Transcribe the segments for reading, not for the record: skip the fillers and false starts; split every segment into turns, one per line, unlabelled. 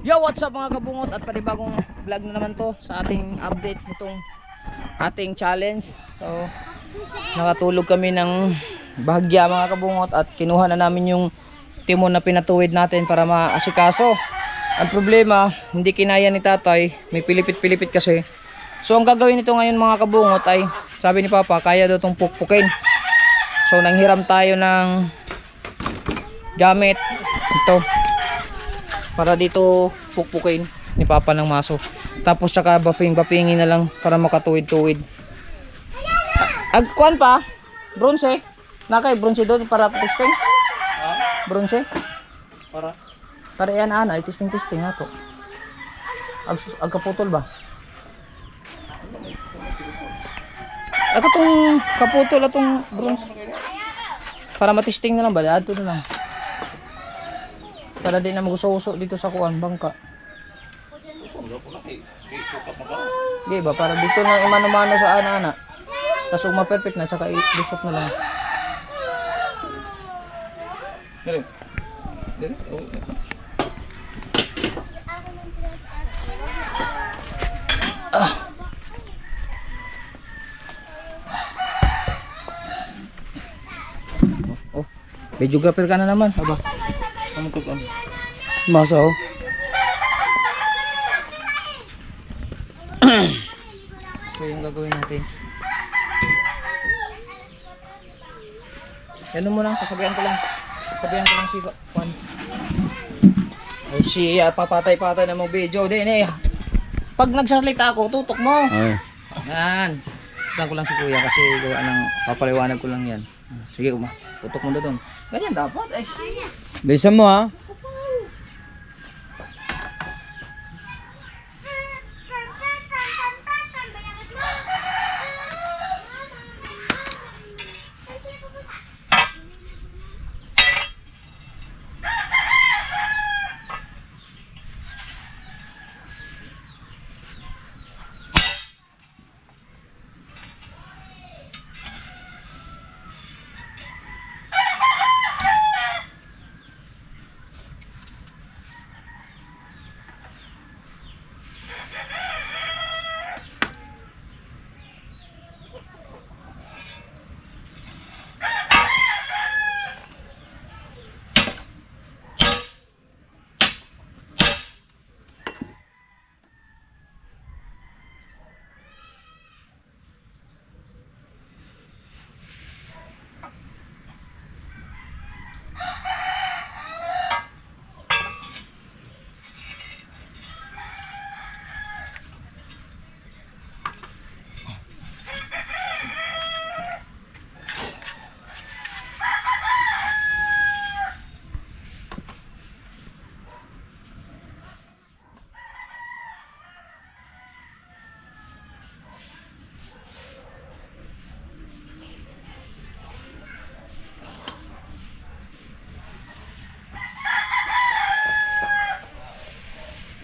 Yo, what's up mga kabungot, at panibagong vlog na naman to sa ating update nitong ating challenge. So nakatulog kami ng bahagya mga kabungot at kinuha na namin yung timon na pinatuwid natin para maasikaso. Ang problema, hindi kinaya ni tatay, may pilipit-pilipit kasi. So ang gagawin nito ngayon mga kabungot ay, sabi ni Papa, kaya daw itong pukpukin. So nanghiram tayo ng gamit ito para dito pukpukin ni Papa ng maso. Tapos saka baping-bapingin na lang para makatuwid-tuwid. Agkuan pa, bronze. Nakay bronze doon para testing. Bronze. Para yan ana, testing ako. Agkaputol ba? Agkatong kaputol atong bronze. Para matesting na lang ba? Ato na lang. Para di na maguso-uso dito sa kuan bangka. Di ba? Para dito lang imano-mano sa ana-ana. Tapos kung ma-perfect na, tsaka ilusot na lang. Oh, videographer ka na naman. Aba. Masa oh. Ito yung gagawin natin. Yan mo lang, sasabihan ko lang si Juan. Ay siya, papatay-patay na mo video din eh. Pag nagsalita ako, tutok mo.
Ay.
Yan. Tutok ko lang si Kuya kasi gawa ng papaliwanag ko lang yan. Sige kuma, tutok mo na doon. Ganyan dapat. Ay siya.
Bilisan mo ha.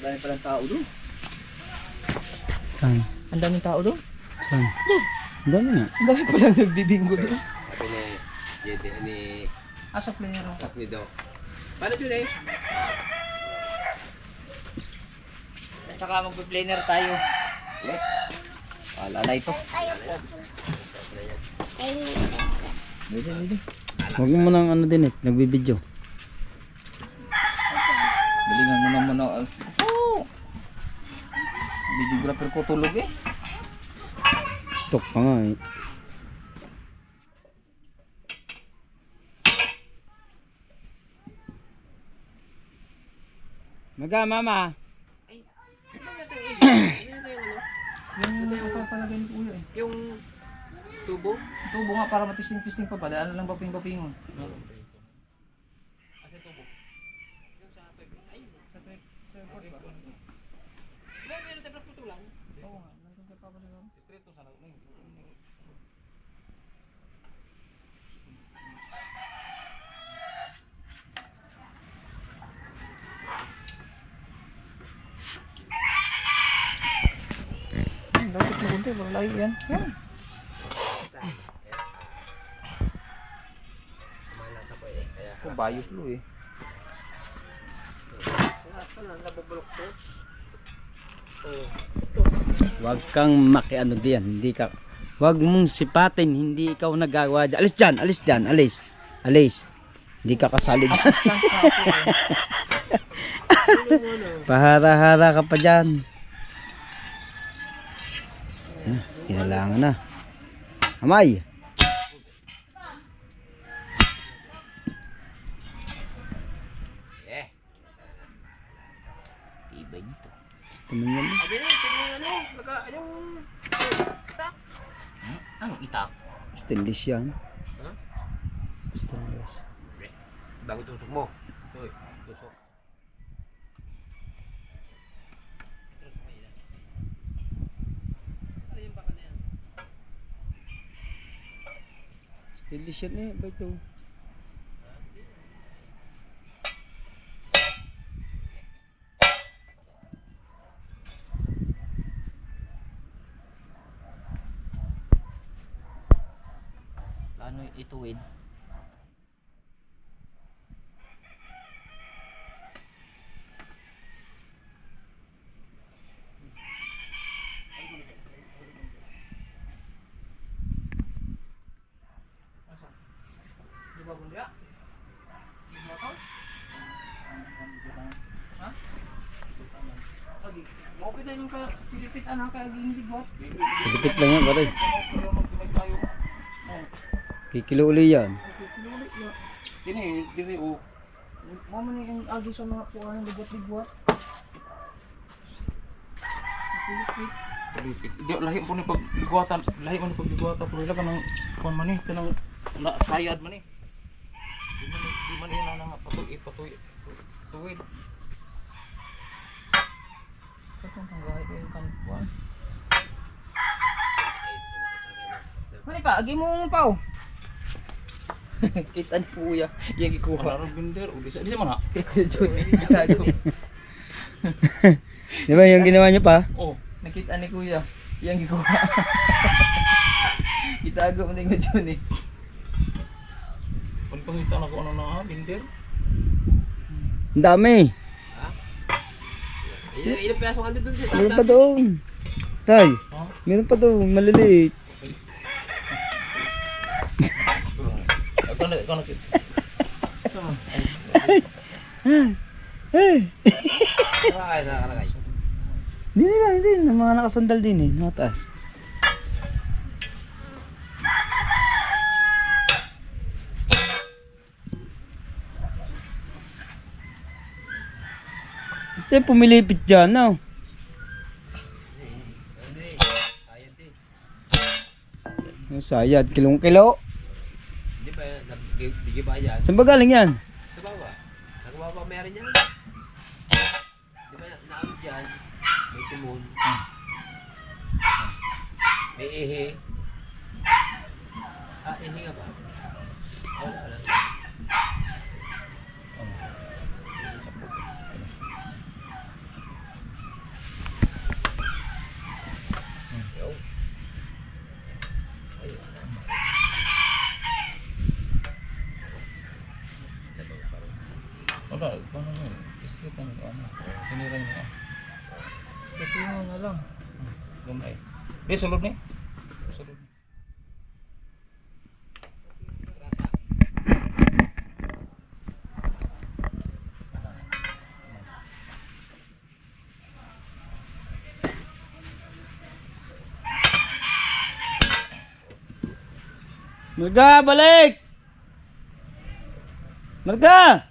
Dami palang tao doon.
Saan?
Ang daming tao doon.
Saan? Ang dami nga.
Ang dami palang nagbibingo doon.
Sabi ni JD ni
Asa player ako.
Takmi daw. Paano yun eh?
Tsaka magpi-planer tayo.
Eh?
Alala ito. Dili.
Huwag mo nang ano din eh. Nagbibideo.
Galingan mo naman na. Oh! Videographer ko tulog eh.
Tok pa nga eh. Maga mama.
Yung papalagay ni Kuya eh.
Yung tubo?
Tubo nga para matisting-tisting pa ba? Dahil lang baping-bapingon. Dapat magunti, malay yan. Yan. Kung bayos lo eh.
Saan nabubulok to? Oh.
Huwag kang makiano diyan, hindi ka. Huwag mong sipatin, hindi ikaw nagawa dyan. Alis dyan, alis dyan, alis. Alis. Hindi ka kasali dyan. Pahara-hara ka pa dyan. Kailangan na. Amay.
Eh.
Ibay nito.
Gusto mo yan?
Abi na, tingnan ano. Yung...
Anong itak?
Stainless yan.
Ha?
Stainless.
Bago tusok mo. Uy, tusok.
Stainless yan eh. Ba ito?
Paano ituwid? Di ba bunda? Di ba to? Ha? Lagi. Mau kita yung Pilipit anak kaya hindi got.
Lipit lang yan pare. Kikilo uli yan.
Dini o. Mama ni ang agi sa mga kuha ng ligot-ligot.
Di lahi po ni pagbiguatan, lahi man ni pagbiguatan pero ila kanang kon man ni kanang sayad man ni. Di man ina nang patuy. Tuwid.
Sa kung panggahi ko yung kanpuan. Mani pa, agi mo paw. Kita ni kuya, yung ikuha.
Para binder o di sa man ha.
Johnny, bitago.
Di ba yung ginawa niyo pa?
Oh,
Nakita ni kuya, yung ikuha. Itago mo din ko Johnny.
pangita na ko ano na binder.
Ang dami.
Ilang piraso ka doon sa
Meron pa doon. Tay,
Ha?
meron pa doon. Maliliit.
Ako na kit.
Nakalagay.
Hindi. Mga nakasandal din eh. Nakataas. Kasi pumilipit dyan, no?
Sayad eh.
Yung sayad, kilong-kilo.
Di ba, di ba yan?
Saan ba galing yan?
Sa baba. Nagbaba meron yan. Di ba, naamit yan. May timon. May ehe. Ehe nga ba? Wala.
Wala, ano na. Isip ano ano. Tinira niya.
Kasi mo na lang.
Gamay. Di sulod ni. Sulod.
Marga, balik! Marga!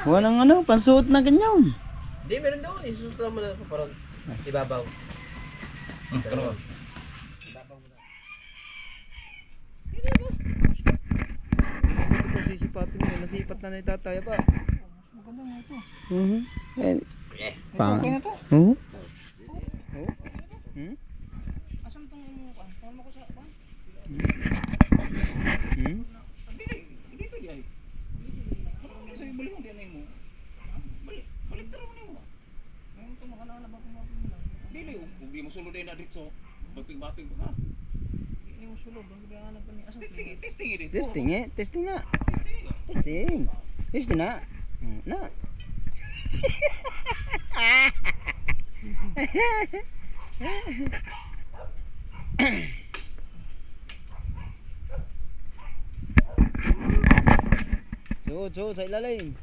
Walang ano, pansuot na ganyan.
Hindi, meron daw. Isusutra mo na parang ibabaw.
Kano ba?
Ibabaw mo na.
Sisipatin mo, nasipat na ni tatay ba?
Maganda nga ito.
Eh.
Pang.
Okay na to.
Oo.
Asam tong imo ka? Tama ko sa ba?
Dito di ay. Sa ibalik mo di mo. Balik taro mo. Dili, kung di mo sulod ay na dito. Baping-baping ko na.
Hindi mo sulod. Ang gano'n pa niya.
Testing dito.
Testing eh. Testing nga. Testing. Testing na. Na. So, sa ilalim.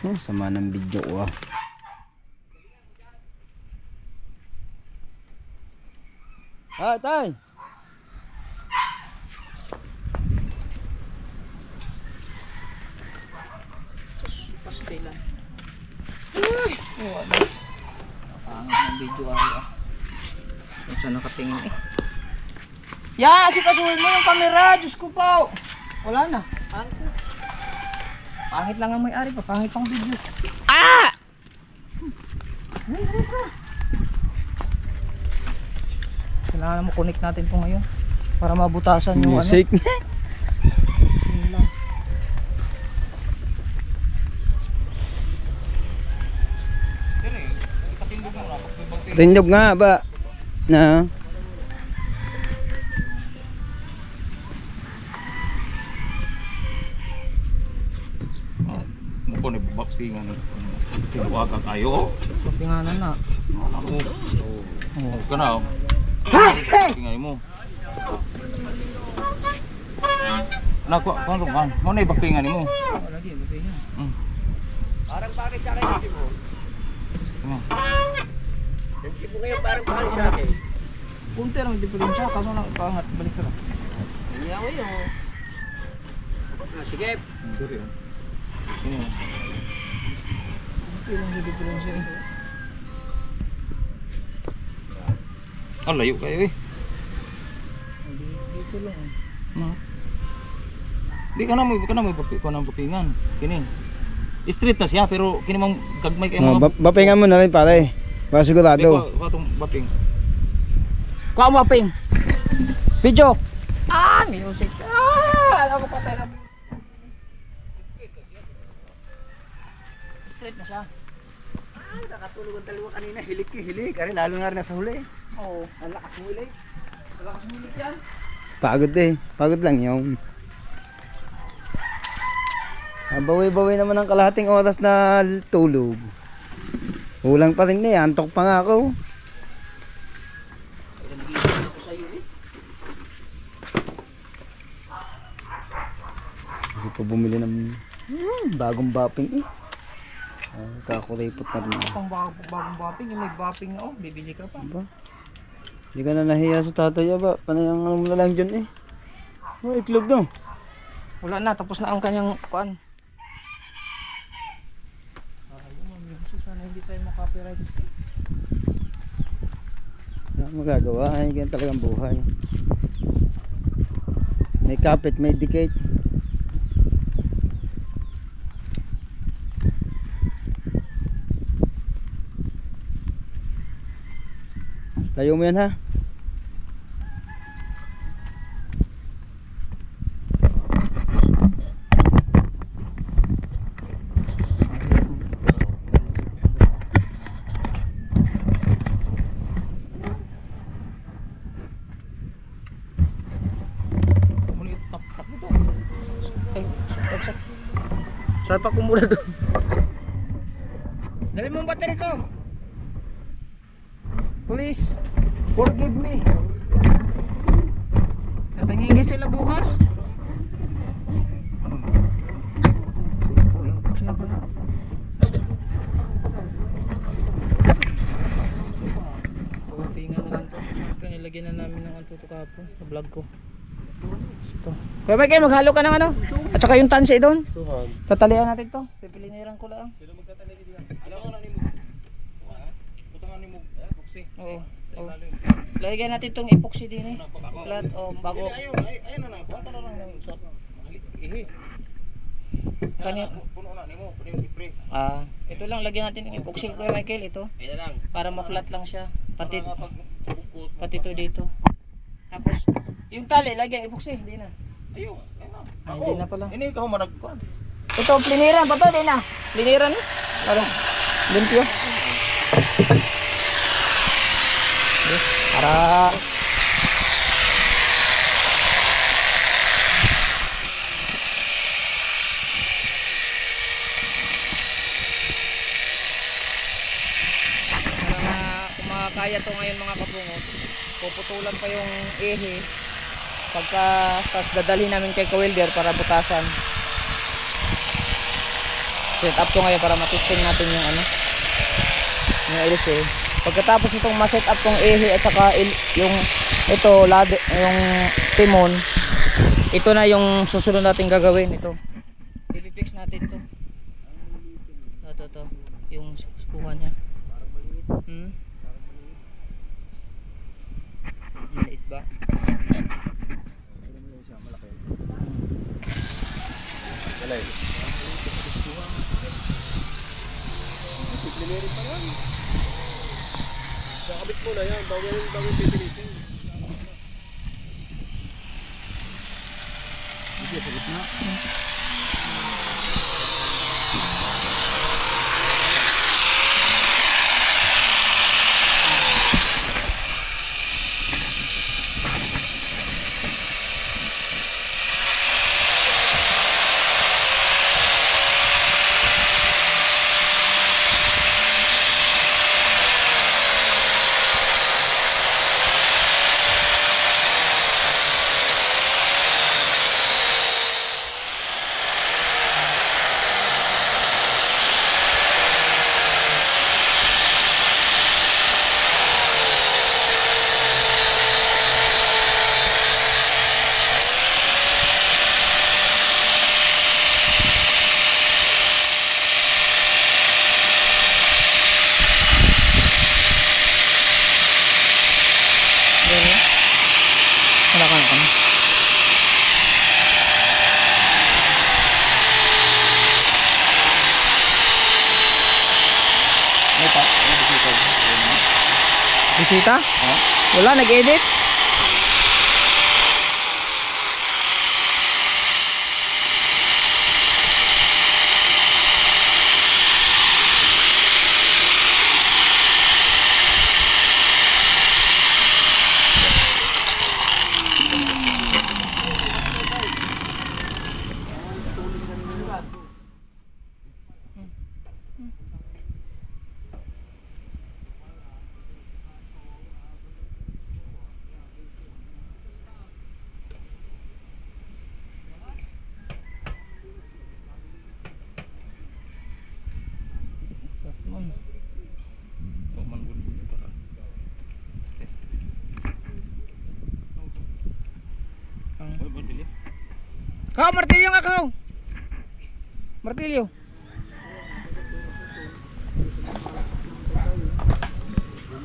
Oh, sama ng video ko ah. Ah, tay.
Pastilan. Ay! Wala. Napangit ng video ah. Kung saan nakatingin eh. Ya! Sikasuhin mo yung camera! Diyos ko po! Wala na. Pangit lang ang may-ari pa. Pangit pang video. Ah! Kailangan mo connect natin ito ngayon. Para mabutasan yung
Music.
ano. Yun lang.
Dili, patindog mo na. Pagbibagti.
Tindog nga ba? Na.
Mukha ni bapingan. Tinuwagan kayo.
Kapinganan na.
Ako. Oh, kana. Tingnan mo. Nako, ano kan? Mo na ibapingan mo.
Wala din. Mapingan.
Parang bakit sa akin hindi mo? Yung tipo ngayon parang bakit sa akin?
Punti lang diferensya. Kaso na ipangat. Balik ka lang.
Hindi ako yun. Sige.
Diri. Ini.
Punti lang yung diferensya eh.
Ang layo kayo eh.
Dito lang eh.
No. Di ka na mo papingan. Kini. Street na siya pero kini mang gagmay kay
Oh,
mga
bapingan mo na rin pare. Para sigurado.
Patong baping.
Kuha mo ping. Video. Ah, music. Ah, alam ko patay na. Straight na siya.
Nakatulog ang dalawa kanina. Hilik. Ari lalo na rin nasa huli.
Oo.
Ang lakas mo ulit. Ang lakas mo ulit yan. Pagod eh. Pagod lang yung. Bawi-bawi naman ang kalahating oras na tulog. Kulang pa rin eh. Antok pa nga ako. Hindi pa bumili ng bagong bapping eh. Kakuripot na rin.
Pang bagong bopping. Yung may bopping na oh. Bibili ka pa.
Ba? Hindi ka na nahiya sa tatay ba? Panayang ano mo na lang dyan eh. Oh, iklog no.
Wala na. Tapos na ang kanyang kuan. Sana hindi tayo makapiright.
Wala magagawa. Ay, ganyan talagang buhay. May kapit, may dikit. Tayo mo yan ha.
Muli tak nito.
Ay, sapak ko muna doon. Dali mo ang battery ko. Please, forgive me. Natangingi sila bukas. Sila pala. Pagpingan na lang to. Ito, nilagyan na namin ng antuto kahapon sa vlog ko. Ito. Kuya Michael, maghalo ka ng ano? At saka yung tansi doon. Tatalian natin to. Pipiliniran ko lang.
Sino magtatali dito? Alam ko na nimo. Putangan nimo boxi.
Oo. Oh. Lagyan natin itong epoxy din eh. Flat o bago.
Ayun na lang. Punta na lang sa ihi.
Kanya.
Puno na nimo, puno yung i-press.
Ito lang lagyan natin ng epoxy Kuya Michael ito.
Ayun na lang.
Para ma-flat lang siya. Pati
Pag focus.
pati to dito. Tapos yung tali lagyan epoxy, hindi na.
Ayun, ayun na.
Hindi na pala.
Ini ka humanag kuan.
Ito, pliniran pa to, di na. Pliniran eh. Para limpyo. Para kung makakaya to ngayon mga kabungot, puputulan pa yung ehe pagka dadalhin namin kay ka-welder para butasan. Set up to ngayon para matesting natin yung ano, yung LC. Pagkatapos itong ma-set up tong ehe at saka yung ito yung timon, ito na yung susunod natin gagawin. Ito i-fix natin to. Ito yung kuha niya. Maliit ba?
Kakabit mo na yan, bago pipilitin.
Bisita? Wala, nag-edit? Kau martilyo nga kau. Martilyo.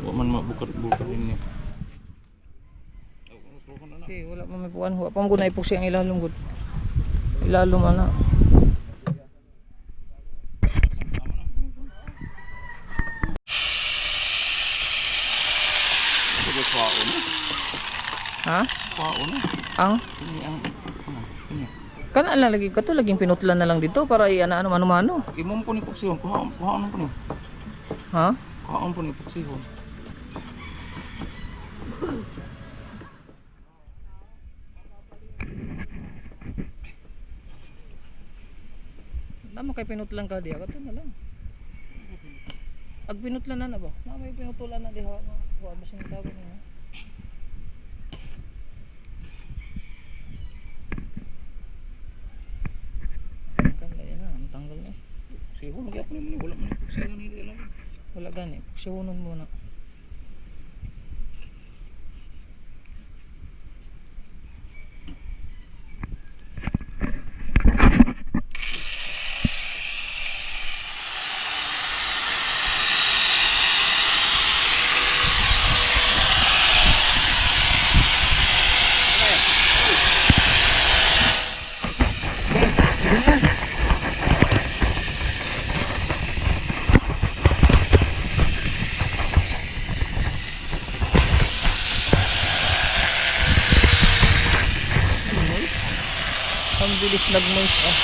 Wa man mabukat ini.
Okay, wala pa may puan. Wa pa mo na ipuksi ang ilalong gud. Ilalong ana. Ha? Ang kana lang lagi kato laging pinutlan na lang dito para i-ano mano-mano.
Imong po ni puksihon, kuhaon po ni.
Ha?
Kuhaon po ni puksihon.
Damo kay pinutlan ka diha kato na lang. Ag pinutlan na ba? Na may pinutulan na diha. Wa ba sing tawag niya? Tanggal na.
Puksihon lagi ako ni wala man puksihon ni lang.
Wala gani, puksihonon muna. Ang bilis nag-moist ah.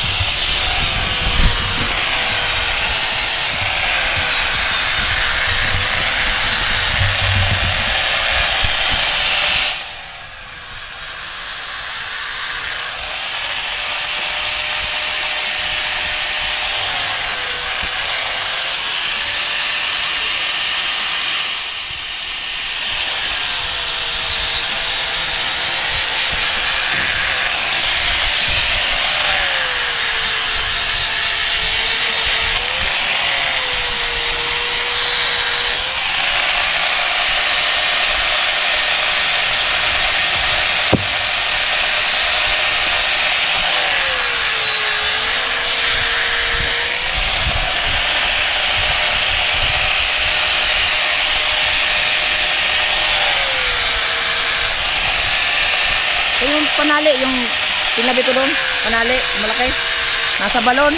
Yung panali, yung tinabi ko doon, panali, malaki. Nasa balon.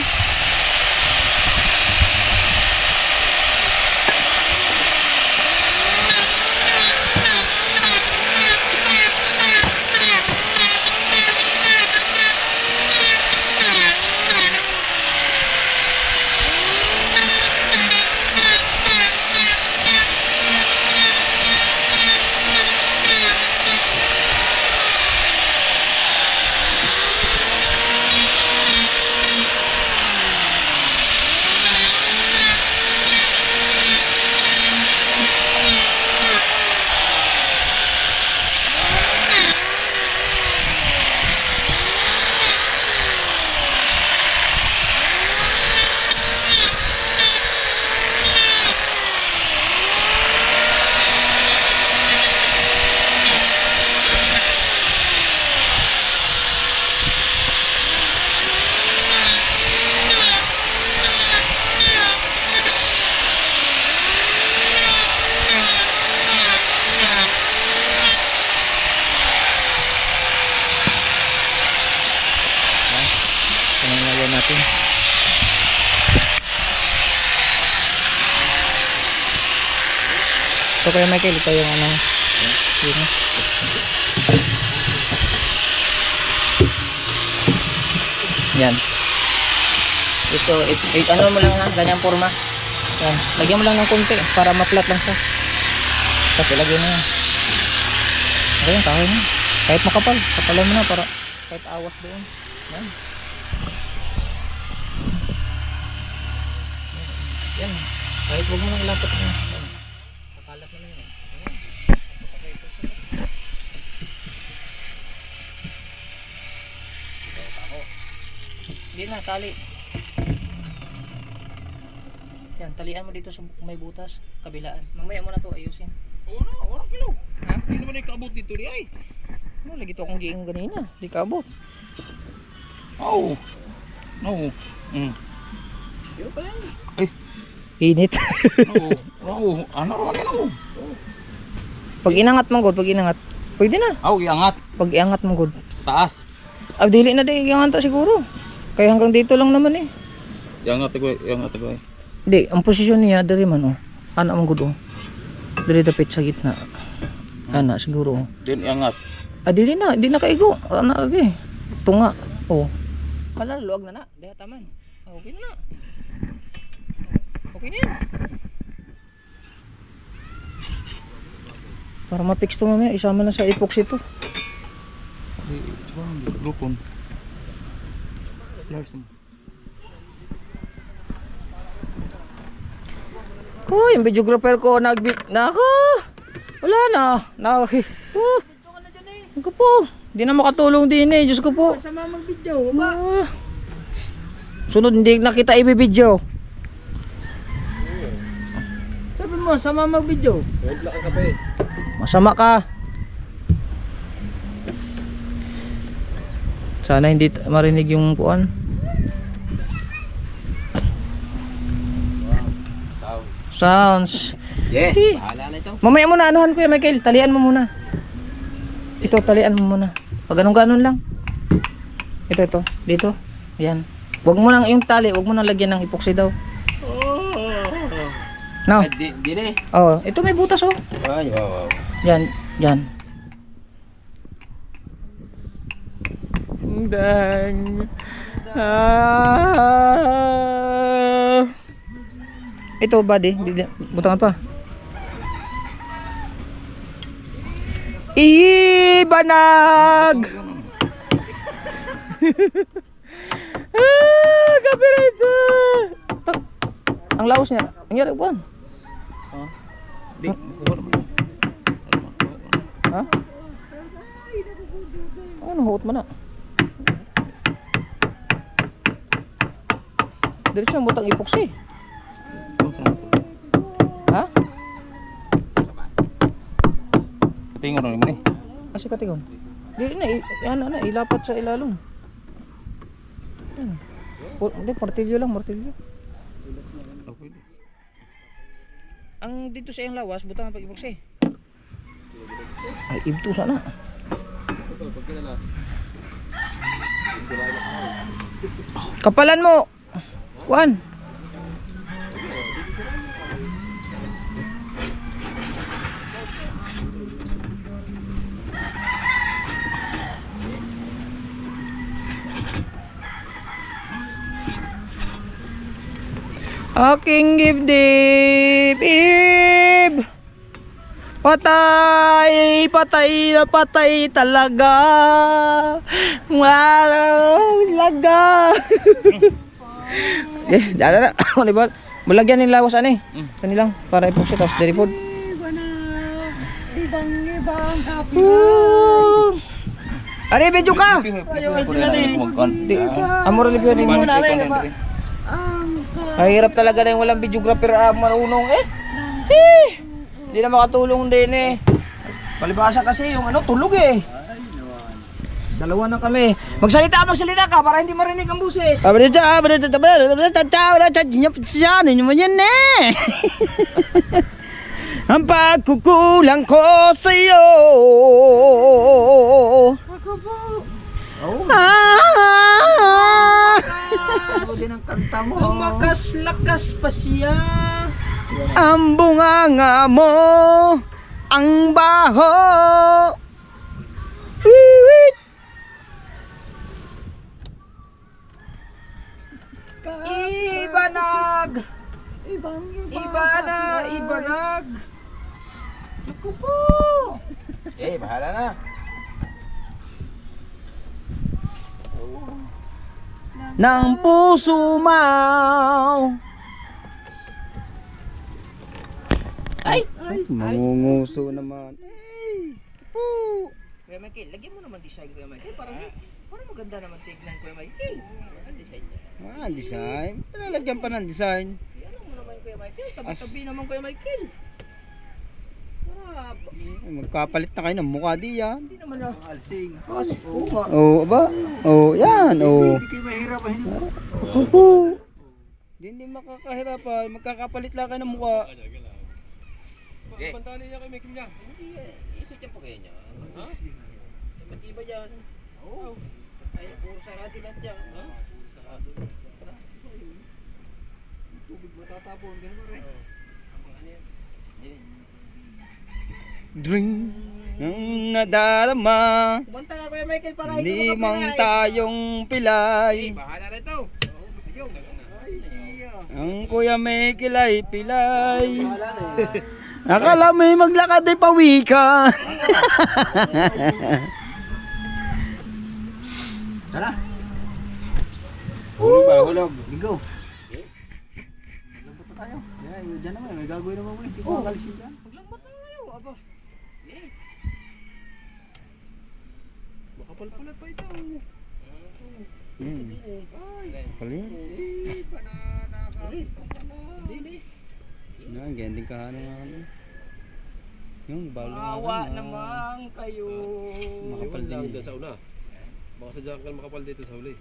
Lagyan natin. So kaya Michael, ito yung ano. Yun. Yan. Ito, ano mo lang na, ganyang forma. Yan. Lagyan mo lang ng konti para ma-flat lang siya. Tapos ilagyan mo yan. Okay yan, kahoy mo. Kahit makapal, kapalan mo na para kahit awas doon. Yan. Yan. Kahit huwag mo nang ilapat mo. Yan. Kakalat naman yan. Yan. Hindi na, tali. Yan, talian mo dito sa may butas, kabilaan. Mamaya mo na to ayusin.
Oo na, walang kilo.
Ha?
Hindi naman ikaabot dito di ay.
Ano, lagi to akong giing ganina. Di kabot.
Oo. No.
Yun pa yan.
Init.
Oo. Oo. Ano naman yun?
Pag inangat mo god, pag inangat. Pwede na.
Aw, iangat.
Pag iangat mo god.
Sa taas.
Ah, dili na din iangat ta siguro. Kaya hanggang dito lang naman eh.
Iangat ko, iangat ko.
Hindi, ang posisyon niya dari man oh. Ana mo god oh. Dari dapit sa gitna. Ana siguro oh.
Then iangat.
Ah, dili na, di na kaigo. Ana lagi. Tunga. Oh. Kala luwag na na, diha taman. Ah, okay na na. Okay na yan. Para ma-fix to mamaya, isama na sa epoxy to.
Lupon. Larsen.
Ko, yung videographer ko nako. Wala na. Ako po. Hindi na makatulong din eh. Diyos ko po.
Sama mag-video, ba?
Sunod, hindi na kita ibibidyo.
Sabi mo, sama mag-video.
Huwag lang ka pa eh.
Masama ka. Sana hindi marinig yung puan. Sounds.
Yeah,
Eh.
bahala na ito.
Mamaya muna, anuhan ko yan, Michael. Talian mo muna. Ito, talian mo muna. Pag ganun-ganon lang. Ito. Dito. Ayan. Huwag mo nang yung tali, huwag mo nang lagyan ng epoxy daw. No.
Ay, di na eh.
Oh, ito may butas oh.
Ay, wow.
Yan. Dang. Ito buddy, butangan pa. Banag. Copyright. Ang laos niya. Ang yari buwan.
Di, kuha naman.
Ha? Ano huot mo na? Diretso ang butang epoxy. Ha?
Katingon na naman eh.
Kasi katingon. Di na, yan ilapat sa ilalong. Yan. Hindi, martilyo lang, martilyo.
Okay.
Ang dito sa iyong lawas, butang ang pag-epoxy. Ay, ibto sana. Kapalan mo. Kuan. Aking dibdib. Patay, patay na patay talaga. Wow, laga. Dala na. Ano ba? Bulagyan ng lawas ani. Kanilang para ipoksit tapos diri pod. Ari video ka. Amor review din mo na. Ay hirap talaga na yung walang videographer marunong eh. Hindi na makatulong din eh. Palibasa kasi yung ano tulog eh. Dalawa na kami. Magsalita ka para hindi marinig ang buses. Ang pagkukulang ko sa iyo. Ang makas-lakas pa siya. Ang bunganga mo, ang baho. Wiwit. Ibanag. Ibanag. Naku po. Bahala na. Nang puso mau. Ay!
Mangunguso naman.
Kuya Michael, lagyan mo naman design Kuya Michael. Parang maganda naman tignan Kuya Michael. Ang design niya.
Design. Palalagyan pa ng design.
Ano mo naman Kuya Michael? Tabi-tabi naman Kuya Michael. Para
Magkapalit na kayo ng mukha diyan.
hindi naman na.
Alsing.
Oo nga.
Oh, aba. Oh, yan. Oh.
Hindi kayo mahirap.
Ako po. Hindi makakahirapan. Magkakapalit lang kayo ng mukha.
Pantali niya kay Michael niya.
Iso dyan pa kaya niya. Ha? Matibay dyan. Oo. Ay, puro sarado lang dyan. Ha? Sarado.
Tubig matatapon. Ganun ba rin?
Ano yan?
Drink ng nadarama.
Kumanta ka Kuya Michael para
Hindi mang tayong pilay.
Bahala na ito. Ay, siya.
Ang Kuya Michael ay pilay. Akala may maglakad ay pawikan.
Tara. Hulog ba? Hulog. Ligo. Lambot na tayo. Diyan naman. May gagawin naman mo. Hindi ko makalisin dyan.
Maglambat na kayo. Aba.
Makapal-palat pa ito.
Paling.
Banana ka.
Hindi.
Yan, gending ka ano. Yung balo
Awa naman kayo.
Makapal din.
Sa una. Baka sa jungle makapal dito sa huli.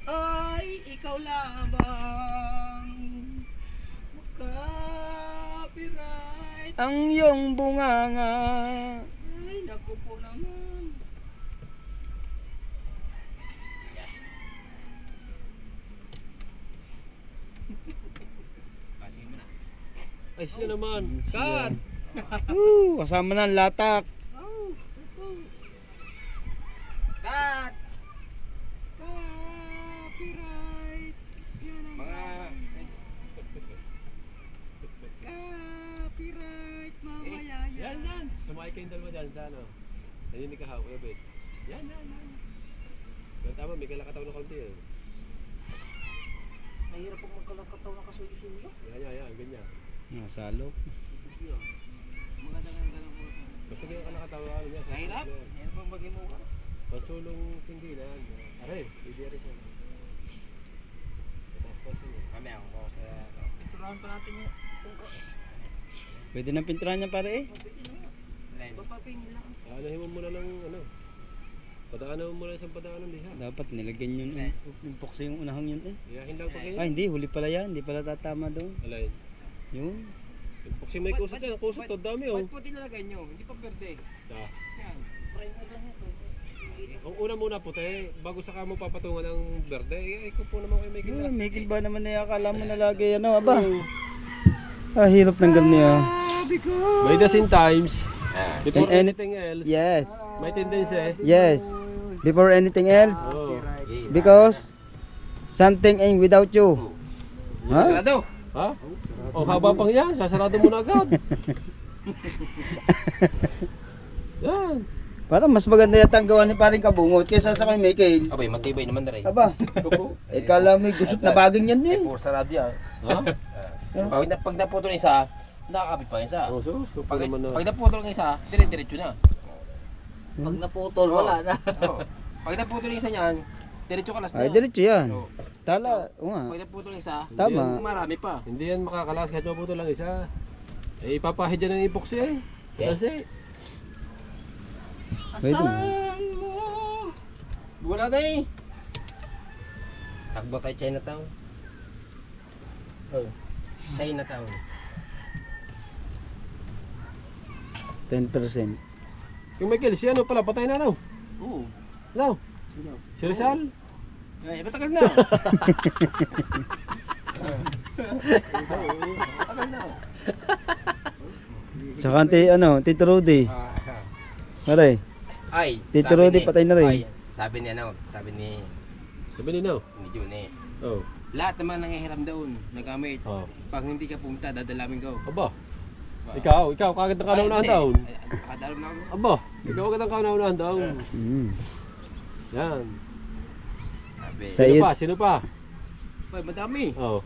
Ay, ikaw lamang. Copyright.
Ang iyong bunganga.
Ay, naku po naman.
Ay siya naman. Cut!
Kasama ng latak.
Cut! Copyright. Yan ang copyright. Mamaya yan.
Yan! Sumakay kayong dalawa dyan sa ano. Naninig ka ha, Kuya Bet. Yan! Pero tama, may kalakataw na konti eh.
Mahirap pag magkalakataw na kasuyo-suyo.
Yan, ganyan.
Nasalo.
Maganda nga ganun po.
Basta ganyan kalakataw ano niya.
Mahirap? Yan pang magimukas.
Pasulong singgilan. Aray, hindi rin siya. Tapos yun.
Mamaya ako sa... Piturahan pa natin yung...
Pwede nang pinturahan niya pare eh.
Papapingin lang.
Aanahin mo muna ng ano. Padaanan mo muna isang padaanan diha.
Dapat nilagyan yun eh. Yung pokso yung unahang yun eh.
Iyahin lang pag
Ah,
ganyan.
hindi. Huli pala yan. Hindi pala tatama doon.
Alay.
Yun.
Pag may kusot yan, kusot to, dami oh.
Ba't po tinalagay nyo? Hindi pa perde.
Ah.
Yan. Primer lang ito.
Ang una muna puti, bago saka mo papatungan ng berde, ikaw po naman kayo may gila.
Mikil ba naman na akala mo na lagi ano, aba? Ah, hirap ng ganyan.
By the same times, before
And-
anything else,
Yes.
may tendency.
Yes. Before anything else,
Oh.
because something ain't without you. Ha?
Sarado.
Ha? O haba pang yan, sasarado mo na agad. Yan.
Parang mas maganda yata ang gawa ni paring Kabungot kaysa sa kay Mikil.
Abay, matibay naman na rin.
Aba, eh kala mo gusot na baging yan eh.
Puro sarado yan.
Ha?
Pag naputol ng isa, nakakabit pa yung isa.
Oh, sus, ko pa
Pag,
naman na.
pag naputol ng isa, dire-diretso na.
Pag naputol, wala na.
Oo. Pag naputol ng isa niyan, diretso ka last na.
Ay, diretso yan.
Oo.
Tala, o nga.
Pag naputol ng isa,
Tama.
marami pa.
Hindi yan makakalas kahit maputo lang isa. Eh, ipapahid yan ng epoxy eh. Kasi,
Pwede.
Wala na eh. Takbo tayo Chinatown. Oh. Chinatown.
10%.
yung Michael, si ano pala, patay na no?
Oo.
No? Si Rizal?
Ay, matagal na. Matagal na.
Tsaka Tito Rudy. Pare,
Ay,
Tito
sabi
Rudy
ni-
patay na rin.
Ay, sabi ni
Sabi ni no?
June,
Oh.
lahat naman nangihiram doon, nagamit.
Oh.
Pag hindi ka pumunta, dadalawin ko.
Aba. Ikaw kagad ng kauna-unahang taon.
Nakadalaw na ako.
Aba, ikaw kagad ng kauna-unahang taon.
Mm.
Yan.
Sabi.
Sa
Sino
iyo-
pa? Sino pa?
Ay, madami.
Oh.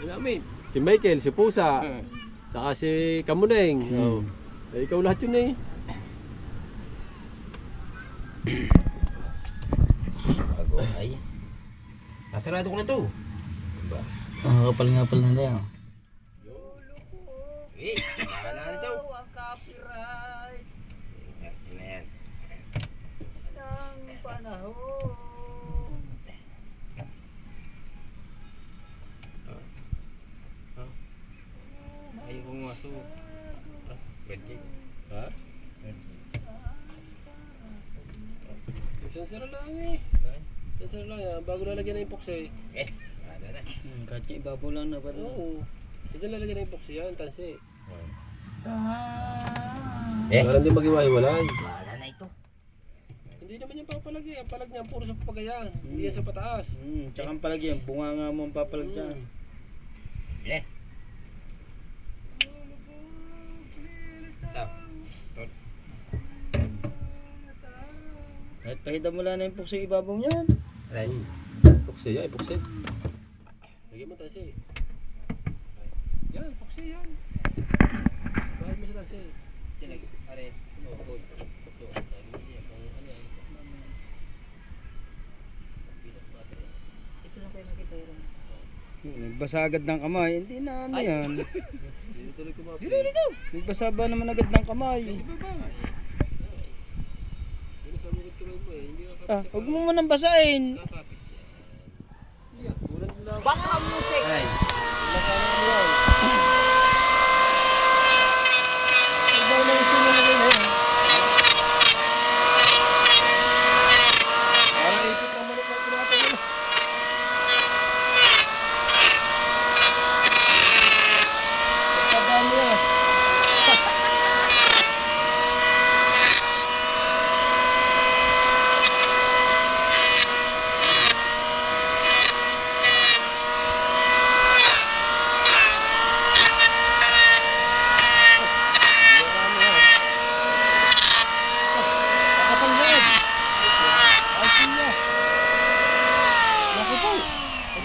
Madami.
Si Michael, si Pusa,
Eh.
saka si Kamuneng. Oh. Eh, ikaw lahat yun eh.
Bago ay. Nasarado ko na to. Diba?
Kapal na tayo.
Eh, wala na ito. Ang copyright. Yan na yan.
Ang panahon.
Ayaw kong maso. Pwede.
Ha? Sensor lang eh. Sensor lang yan. Bago lalagyan na yung epoxy.
Wala na.
Kahit yung ibabaw lang na pala.
Oo. Hindi lalagyan na yung epoxy yan. Tansi.
Eh.
Para hindi mag-iwa-hiwalay.
Wala na ito.
Hindi naman yung papalagi. Ang palag niya puro sa papagayan. Hindi yan sa pataas.
Tsaka ang palagyan, bunga nga mo ang papalag dyan.
Eh. Ito.
Kahit pahida mo lang na yung pukso ibabaw niyan.
Right.
Epoxy yan. Epoxy. Lagyan mo tansi. Yan. Epoxy yan. Bahal mo sa tansi.
Yan lagi. Pare. Oh.
Ito lang kayo nakita yun.
Nagbasa agad ng kamay, hindi na ano yan.
Dito tuloy kumapi.
Nagbasa ba naman agad ng kamay?
Dito sa mga tuloy mo eh. Hindi ka
Ah, huwag mo munang basahin.
kapit. Iya. Tulad lang.
Baka music!
Ay.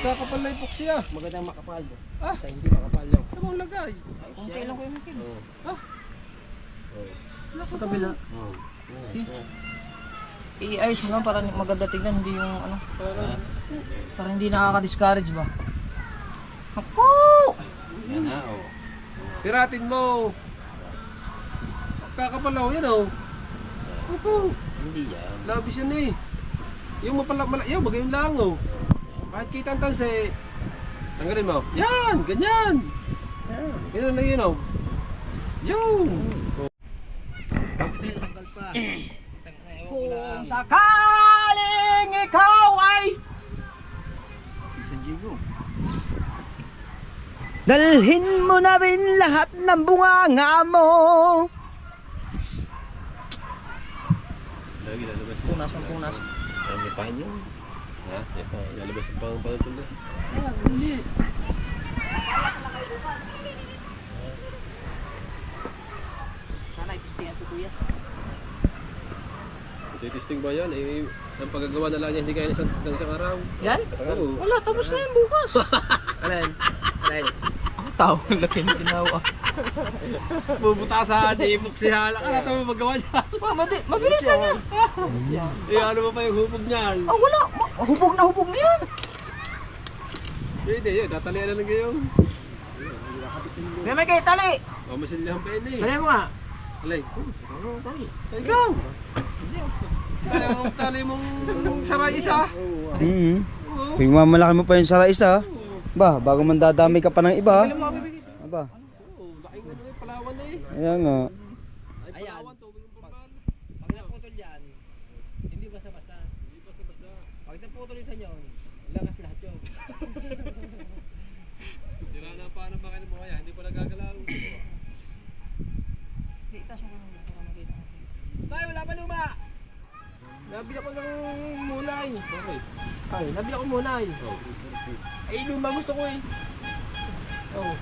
Magkakapal na epoxy ah.
Magandang makapal.
Ah.
Sa hindi makapal lang.
Ano mong lagay?
Kunti lang kayo makin.
Oh.
Sa kabila.
Oh.
I-ayos mo lang para maganda tignan, hindi yung ano.
Para
Para hindi nakaka-discourage ba? Ako!
Yan na, oh.
piratin mo. Kakapalaw yan oh. Opo.
Hindi yan.
Labis yan eh. Yung yung magayon lang oh. Kahit kita ang tansi. Tanggalin mo. Yan! Ganyan! Yan lang yun oh. Yun!
Tanggal pa. Ewan ko na.
Kung sakaling ikaw ay
San Diego.
dalhin mo na rin lahat ng bunganga mo.
Lagi lalabas.
Punas ang punas.
May pahin yun. Ha? Lalabas yung pang pangtuloy.
Sana itisting ito kuya.
Testing ba yan? Eh, ang paggagawa na lang niya hindi kaya ng isang araw.
Yan?
Oo.
Wala, tapos na yan bukas.
Alin? Alin?
Tao, laki ng ginawa.
Bubutasan, ibok si Hala. Ano ito mo magawa niya?
Mabilis lang yan.
Eh, ano ba pa yung hubog niyan?
Ah, wala. Hubog na yan.
Hindi, yun. Tatalian na lang ngayon.
May kayo, tali.
O, masinlihan pa yun eh.
Tali mo nga.
Alay.
Tali.
Ikaw! Tali mong saray isa. Oo.
Kung mamalaki mo pa yung sara isa, ba, bago man dadami ka pa ng iba. Aba,
Oo, laking ano eh, Palawan eh.
ayan nga.
Ay, Palawan, tubig yung formal.
Pag naputol yan, hindi basta-basta.
Hindi basta-basta.
Pag naputol yun sa inyo, lakas lahat yun.
Sira na pa ng makina mo kaya, hindi pa nagagalaw.
Itas mo kung para makita.
Tay, wala pa luma! Nabili ako ng munay. Okay.
Ay, nabili ako muna eh.
Oh.
Ay, luma gusto ko eh. Oh.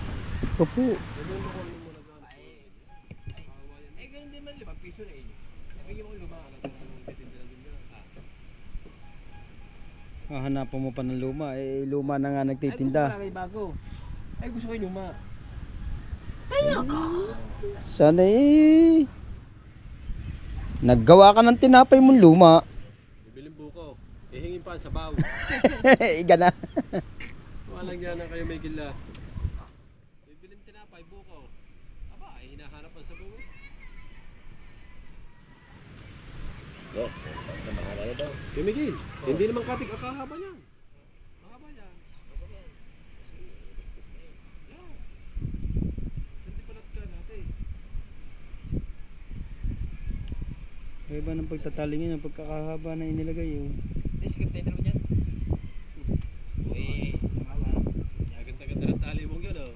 Opo.
Eh, ganun din man, 5 piso na eh. Nabigyan mo luma.
Hahanapan mo pa ng luma, eh luma na nga
Ay, gusto ko
nagtitinda.
lang may bago. Ay, gusto ko yung luma.
Sana eh. Naggawa ka ng tinapay mong luma.
Bibiling buko. Ihingin pa ang sabaw.
Iga na.
Walang yan ang kayo may gila. Bibiling tinapay, buko. Aba, ay hinahanap ang sabaw eh. Kumigil. Hindi naman katig akahaba niyan. Mahaba yan. Yan. Hindi palat ka natin.
Kaya ba ng pagtatalingin ang pagkakahaba na inilagay yun?
Ay, sikip tayo naman yan. Uy, sama.
Ganda-ganda ng tali mong yun oh.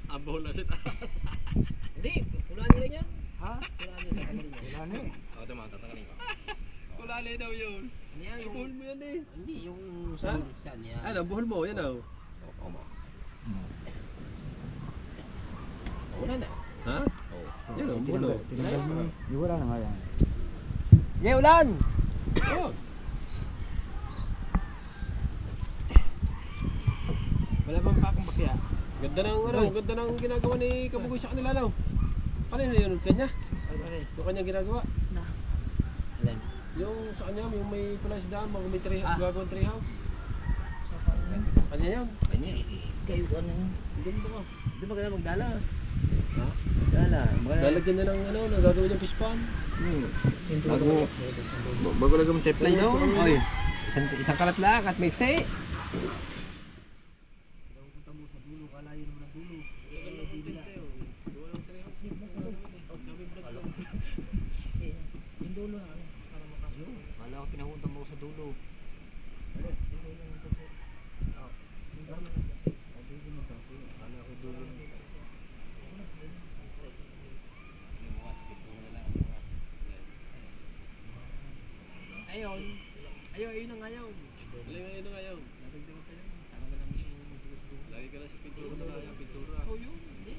Ang bola sa taas.
Hindi, kulaan nila yan. Ha? Kulaan nila. Kulaan nila. Ako ito mga tatanggalin ko.
Kulali daw yun.
Ano yan?
Yung buhol mo yan eh.
Hindi, yung saan yan.
Ano, buhol mo, yan oh.
Wala na.
Ha? Yan oh, buhol oh.
Wala na nga yan.
Ye, ulan!
Oh.
Wala bang pakong bakya?
Ganda ng ano, ganda ng ginagawa ni Kabugoy sa kanila no. Kanina yun, kanya. Yung kanya ginagawa.
Alin?
Yung sa kanya, yung may pala isdaan, mga may gagawang tree house. Kanya yun.
Kanya kayo ano yun?
Ganda ka.
Di ba kaya magdala?
Ha?
Dala.
Lalagyan na ng ano, nagagawin ng fish pan.
Bago lang yung teplay daw. Oy. Isang karat lang at mixi. Yung dulo na ano, para makasyo. Kala ko pinapunta mo sa dulo. Ayun. Ayun ang ayaw.
Alay nga ngayon.
Nagagdagan pa yan. Tama na lang yung
Lagi ka na sa pintura na lang, yung pintura.
oh, yun. Hindi.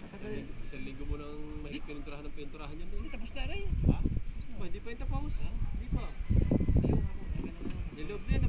Tatagal.
Isang linggo mo nang mahigit pininturahan ng pinturahan yan
Hindi
din.
tapos na rin.
Ha? Oh, hindi pa yung tapos. Hindi pa.
Ayaw nga ako. Ay, ganun na.
Niloob na yan,